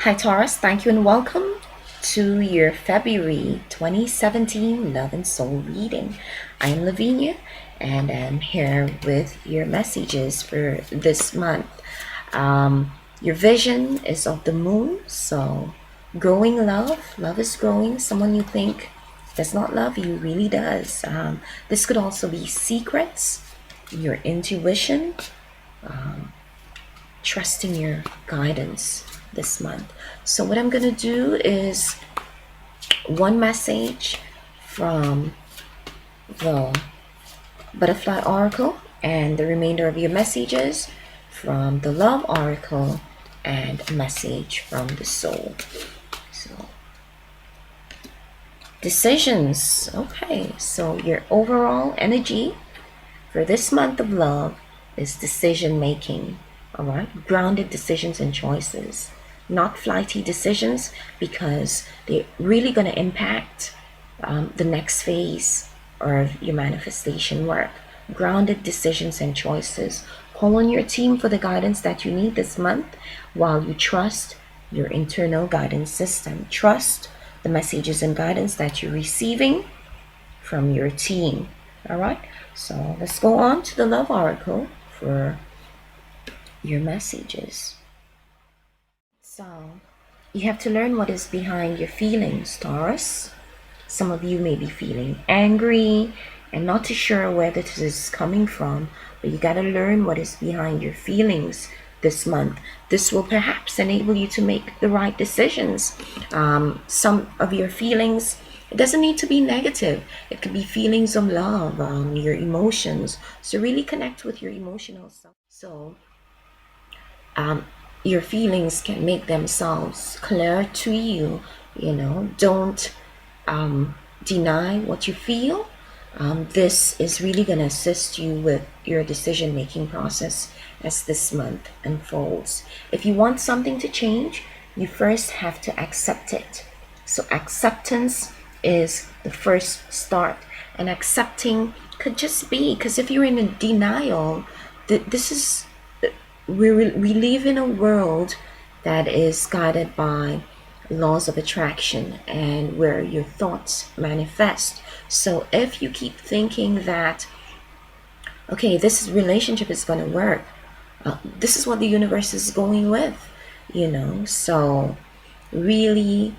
Hi, Taurus. Thank you and welcome to your February 2017 Love and Soul reading. I'm Lavinia and I'm here with your messages for this month. Your vision is of the moon, so growing love. Love is growing. Someone you think does not love you really does. This could also be secrets, your intuition, trusting your guidance this month. So what I'm going to do is one message from the butterfly oracle and the remainder of your messages from the love oracle and a message from the soul. So decisions. Okay, so your overall energy for this month of love is decision making. All right, grounded decisions and choices, not flighty decisions, because they're really going to impact the next phase of your manifestation work. Grounded decisions and choices. Call on your team for the guidance that you need this month while you trust your internal guidance system. Trust the messages and guidance that you're receiving from your team. All right, so let's go on to the love oracle for your messages. So you have to learn what is behind your feelings, Taurus. Some of you may be feeling angry and not too sure where this is coming from, but you got to learn what is behind your feelings this month. This will perhaps enable you to make the right decisions. Some of your feelings, it doesn't need to be negative. It could be feelings of love, your emotions. So really connect with your emotional self. So your feelings can make themselves clear to you. Don't deny what you feel. This is really going to assist you with your decision making process as this month unfolds. If you want something to change, you first have to accept it. So acceptance is the first start, and accepting could just be, because if you're in a denial, this is we live in a world that is guided by laws of attraction and where your thoughts manifest. So if you keep thinking that, okay, this relationship is going to work, this is what the universe is going with, so really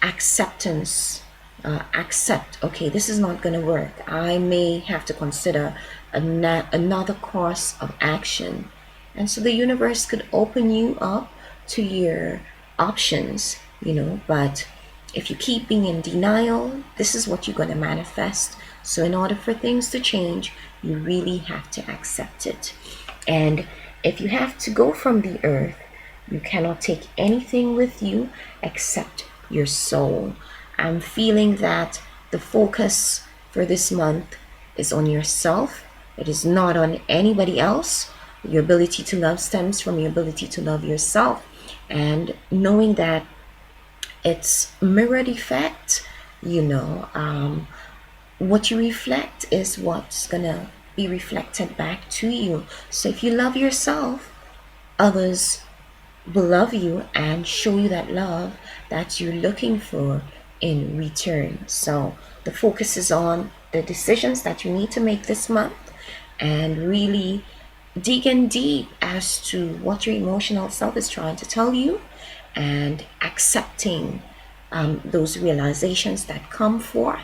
acceptance. Accept, okay, this is not going to work. I may have to consider another course of action. And so the universe could open you up to your options, but if you keep being in denial, this is what you're going to manifest. So in order for things to change, you really have to accept it. And if you have to go from the earth, you cannot take anything with you except your soul. I'm feeling that the focus for this month is on yourself. It is not on anybody else. Your ability to love stems from your ability to love yourself, and knowing that it's mirrored effect. What you reflect is what's gonna be reflected back to you. So if you love yourself, others will love you and show you that love that you're looking for in return. So the focus is on the decisions that you need to make this month, and really dig in deep as to what your emotional self is trying to tell you, and accepting those realizations that come forth,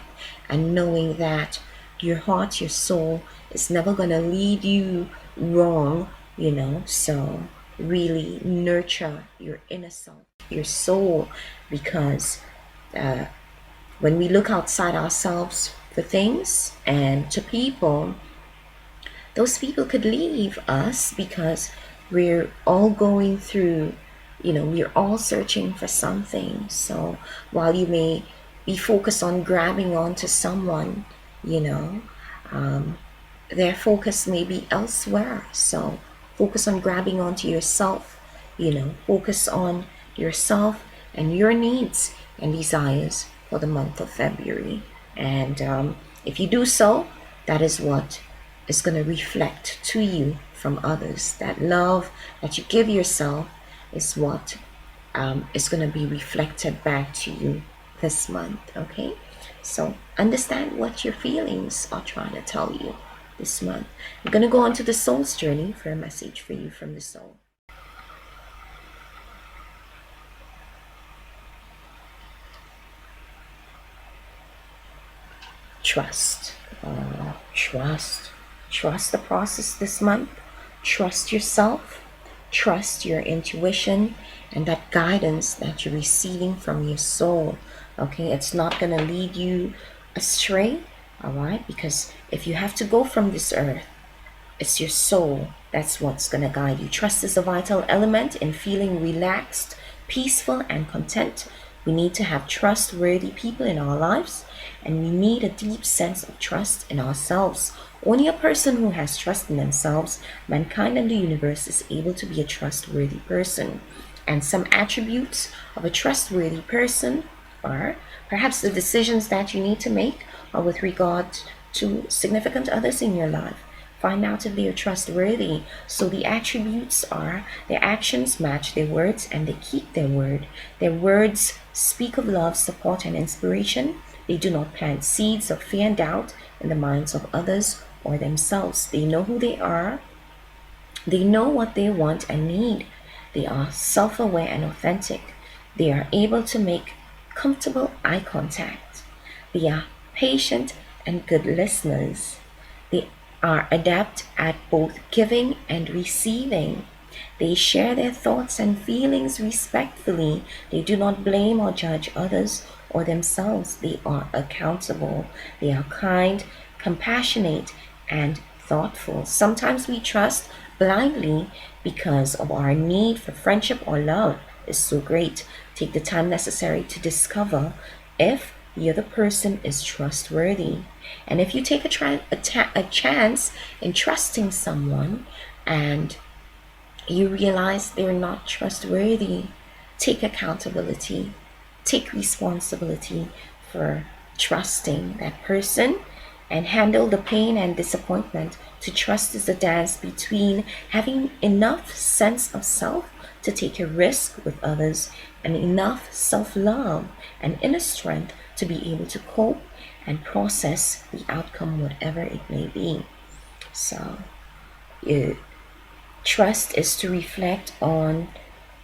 and knowing that your heart, your soul is never going to lead you wrong, so really nurture your inner self, your soul, because when we look outside ourselves for things and to people, those people could leave us because we're all going through, we're all searching for something. So while you may be focused on grabbing onto someone, their focus may be elsewhere. So focus on grabbing onto yourself, focus on yourself and your needs and desires for the month of February. And if you do so, that is what is going to reflect to you from others. That love that you give yourself is what is going to be reflected back to you this month. Okay, so understand what your feelings are trying to tell you this month. I'm going to go on to the soul's journey for a message for you from the soul. Trust. Trust the process this month. Trust yourself. Trust your intuition and that guidance that you're receiving from your soul. Okay, it's not going to lead you astray. All right, because if you have to go from this earth, it's your soul that's what's going to guide you. Trust is a vital element in feeling relaxed, peaceful, and content. We need to have trustworthy people in our lives, and we need a deep sense of trust in ourselves. Only a person who has trust in themselves, mankind, and the universe is able to be a trustworthy person. And some attributes of a trustworthy person are perhaps the decisions that you need to make are with regard to significant others in your life. Find out if they are trustworthy. So the attributes are their actions match their words and they keep their word. Their words speak of love, support, and inspiration. They do not plant seeds of fear and doubt in the minds of others or themselves. They know who they are. They know what they want and need. They are self-aware and authentic. They are able to make comfortable eye contact. They are patient and good listeners. They are adept at both giving and receiving. They share their thoughts and feelings respectfully. They do not blame or judge others or themselves. They are accountable. They are kind, compassionate, and thoughtful. Sometimes we trust blindly because of our need for friendship or love is so great. Take the time necessary to discover if the other person is trustworthy. And if you take a chance in trusting someone and you realize they're not trustworthy, take accountability, take responsibility for trusting that person and handle the pain and disappointment. To trust is a dance between having enough sense of self to take a risk with others and enough self-love and inner strength to be able to cope and process the outcome, whatever it may be. So, trust is to reflect on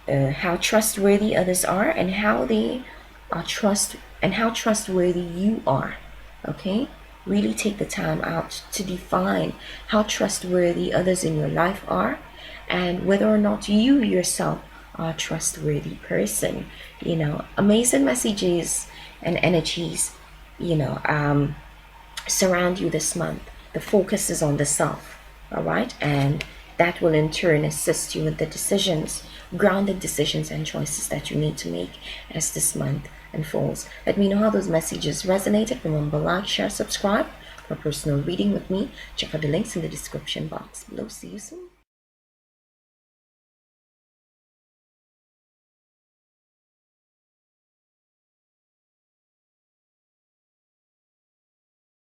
how trustworthy others are and how they are how trustworthy you are. Okay, really take the time out to define how trustworthy others in your life are and whether or not you yourself are a trustworthy person. Amazing messages and energies surround you this month. The focus is on the self, all right, and that will in turn assist you with the decisions, grounded decisions and choices that you need to make as this month unfolds. Let me know how those messages resonated. Remember, like, share, subscribe for personal reading with me. Check out the links in the description box below. See you soon.